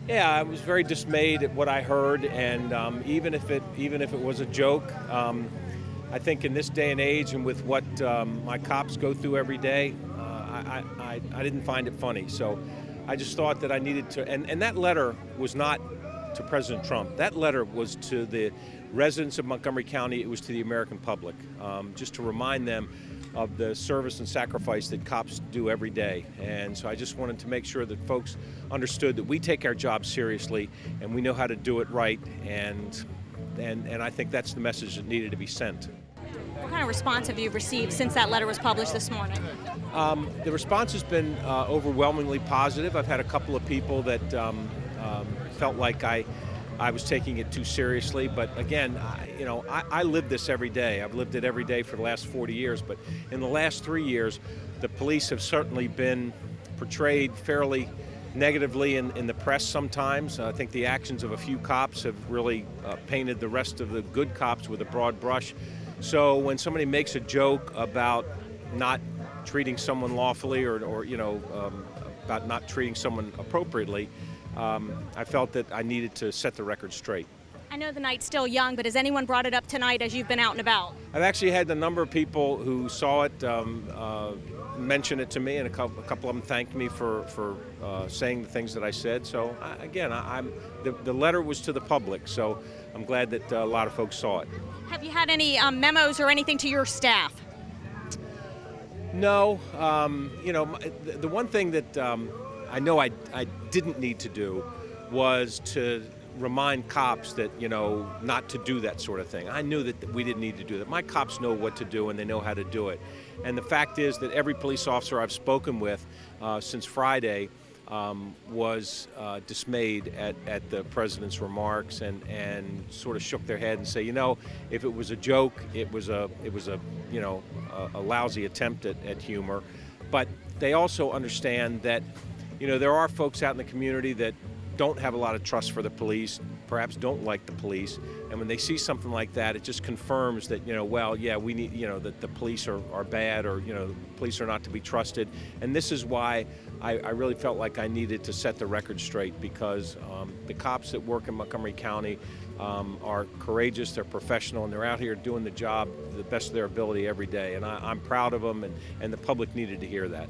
Yeah, I was very dismayed at what I heard, and even if it was a joke, I think in this day and age, and with what my cops go through every day, I didn't find it funny. So I just thought that I needed to, and that letter was not to President Trump. That letter was to the residents of Montgomery County. It was to the American public, just to remind them of the service and sacrifice that cops do every day. And so I just wanted to make sure that folks understood that we take our job seriously and we know how to do it right. And I think that's the message that needed to be sent. What kind of response have you received since that letter was published this morning? The response has been overwhelmingly positive. I've had a couple of people that felt like I was taking it too seriously, but again, I live this every day. I've lived it every day for the last 40 years, but in the last 3 years, the police have certainly been portrayed fairly negatively in the press sometimes. I think the actions of a few cops have really painted the rest of the good cops with a broad brush. So when somebody makes a joke about not treating someone lawfully or about not treating someone appropriately, I felt that I needed to set the record straight. I know the night's still young, but has anyone brought it up tonight as you've been out and about? I've actually had a number of people who saw it mention it to me, and a couple of them thanked me for saying the things that I said. So the letter was to the public, so I'm glad that a lot of folks saw it. Have you had any memos or anything to your staff? No. The one thing that I know I didn't need to do was to remind cops that, not to do that sort of thing. I knew that we didn't need to do that. My cops know what to do and they know how to do it. And the fact is that every police officer I've spoken with since Friday was dismayed at the president's remarks and sort of shook their head and say, if it was a joke, it was a lousy attempt at humor. But they also understand that there are folks out in the community that don't have a lot of trust for the police, perhaps don't like the police, and when they see something like that, it just confirms that, we need, that the police are bad, or, police are not to be trusted. And this is why I really felt like I needed to set the record straight, because the cops that work in Montgomery County are courageous, they're professional, and they're out here doing the job to the best of their ability every day. And I'm proud of them, and the public needed to hear that.